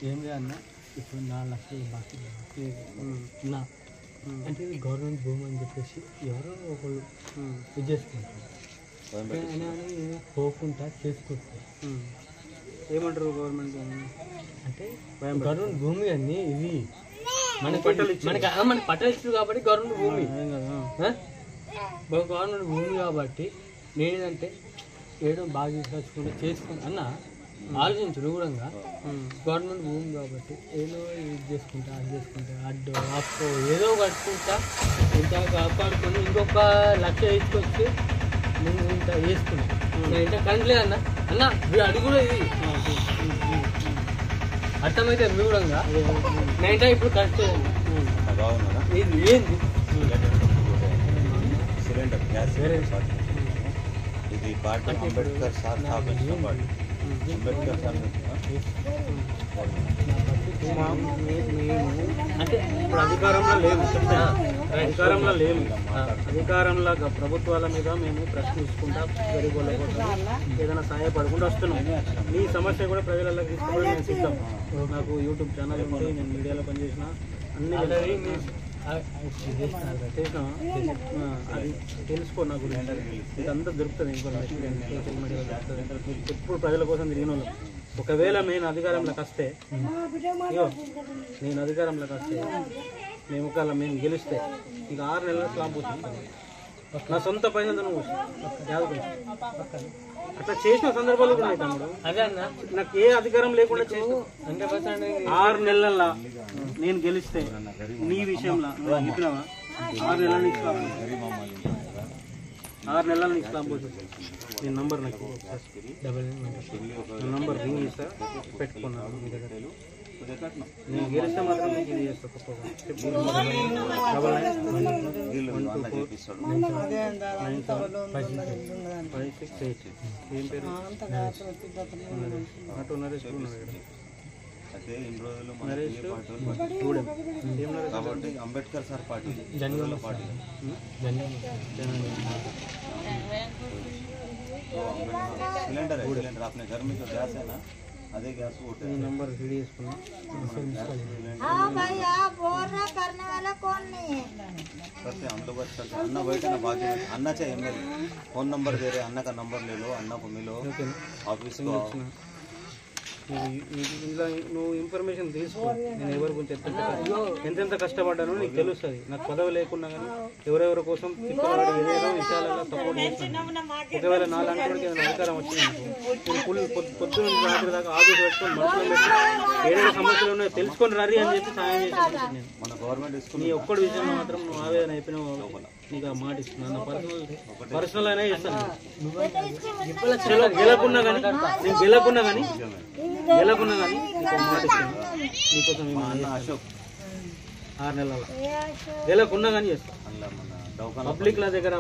ఏం లేదన్న ఇప్పుడు 4 లక్షలు బాకీ నా అంటే ఇది గవర్నమెంట్ భూమి అని చెప్పేసి ఎవరో ఒకళ్ళు ఇది చేసుకుంటారు పోకుండా చేసుకుంటారు. ఏమంటారు గవర్నమెంట్ భూమి అంటే గవర్నమెంట్ భూమి అన్ని ఇది మనకి పట్టాలు ఇచ్చారు కాబట్టి గవర్నమెంట్ భూమి గవర్నమెంట్ భూమి కాబట్టి నేనేంటంటే ఏదో బాగా తీసుకొచ్చుకుంటే చేసుకుంటా అన్న ఆలోచించు కూడా గవర్నమెంట్ భూమి కాబట్టి ఏదో ఇది చేసుకుంటా అది చేసుకుంటా అడ్డు అప్పు ఏదో కట్టుకుంటా ఇంత కాపాడుకొని ఇంకొక 1 లక్ష తీసుకొచ్చి నేను ఇంత వేసుకున్నా నేను ఇంత కరెంట్ లేదన్న అన్న అది కూడా ఇది అర్థమైతే మీ కూడా నేను ఇప్పుడు కరెక్ట్ ఇది ఏంది ఇది అంబేద్కర్ సార్ అంబేద్కర్ సార్ అంటే ఇప్పుడు అధికారంలో లేము అధికారంలో ప్రభుత్వాల మీద మేము ప్రశ్నించుకుంటా గరీబుల కోసం ఏదైనా సహాయపడకుండా వస్తున్నాం. మీ సమస్య కూడా ప్రజలకు తీసుకోవడం నేను సిద్ధం. నాకు యూట్యూబ్ ఛానల్ ఉంది, నేను మీడియాలో పనిచేసిన అన్ని చేసినా అది తెలుసుకో. నాకు ఇదంతా దొరుకుతుంది ఇన్ఫర్మేషన్ సోషల్ మీడియాలో దొరుకుతుంది. ఎప్పుడు ప్రజల కోసం తిరిగిన వాళ్ళు. ఒకవేళ నేను అధికారంలోకి వస్తే మేము గెలిస్తే ఇక 6 నెలల స్లాబ్ పోతుంది. నా సొంత పైసలతో అట్లా చేసిన సందర్భాలు కూడా ఉన్నాయి తమ్ముడు. అదే అన్న నాకు ఏ అధికారం లేకుండా చేసిన 6 నెలల నేను గెలిస్తే నీ విషయంలో చెప్పినావా 6 నెలల నుంచి 6 నెలల నుంచి స్లాబ్ పోతుంది. నేను నంబర్ నాకు నంబర్ రింగ్ చేస్తా పెట్టుకున్నాను మీ దగ్గర. నేను గెలిస్తే మాత్రం మీకు ఇది చేస్తా తప్పగా. 9956 ఏం పేరు ఆటో నరేష్ అయితే ఇన్ని రోజులు కాబట్టి Ambedkar sir party general party cylinder है सिलेंडर आपने घर में जो गैस है ना अदे गैस वोट है नंबर रीड చేసుకున్నా. हां भाई आप बोल रहा करने वाला कौन नहीं है करते हम लोग अच्छा अन्ना बैठे ना बाकी अन्ना चाहिए मेरे फोन नंबर दे रहे अन्ना का नंबर ले लो अन्ना को मिलो ऑफिस को ఇలా నువ్వు ఇన్ఫర్మేషన్ తీసుకో. నేను ఎవరి గురించి ఎంతెంత కష్టపడ్డానో నీకు తెలుస్తుంది. నాకు పదవి లేకున్నా కానీ ఎవరెవరి కోసం తిప్పబడి ఏదేదో విషయాలలో సపోర్ట్ చేస్తాను. ఒకవేళ నాలాంటి ఏదైనా అధికారం వచ్చింది పొద్దున్న రాత్రి దాకా ఆఫీస్ పెట్టుకొని మనుషులు పెట్టి ఏదైనా సమస్యలు ఉన్నాయో తెలుసుకొని రరి అని చెప్పి సాయం చేస్తాను. మన గవర్నమెంట్ నీ ఒక్కడి విషయంలో మాత్రం నువ్వు ఆవేదన అయిపోయినావు. నీకు ఆ మాట ఇస్తున్నాను. నా పర్సనల్ అయినా చేస్తాను. గెలకున్నా కానీ నేను గెలకున్నా కానీ మాట ఇస్తాను నీకోసం. అశోక్ 6 నెలల గెలకున్నా కానీ చేస్తాను. పబ్లిక్ల దగ్గర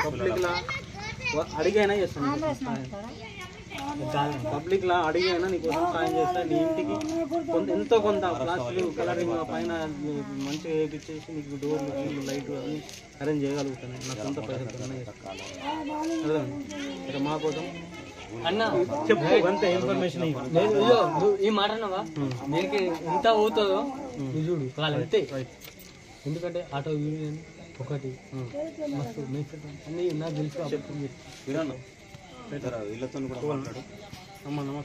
పబ్లిక్లా అడిగైనా చేస్తాను. పబ్లిక్లా అడిగైనా నీకోసం సాయం చేస్తా. నీ ఇంటికి ఎంతో కొంత ప్లాస్టిక్ కలరింగ్ పైన మంచిగా వేయించేసి నీకు డోర్లు లైట్ అన్నీ అరేంజ్ చేయగలుగుతాను. నాకు కొంత పైసలు అదే మా కోసం అన్న చెప్పు. అంత ఇన్ఫర్మేషన్ ఈ మాట అన్నవా దీనికి ఎంత అవుతుందో చూడు అంతే. ఎందుకంటే ఆటో యూనియన్ ఒకటి మస్తు అన్నీ నాకు తెలుసు. వీళ్ళతో కూడా మాట్లాడు.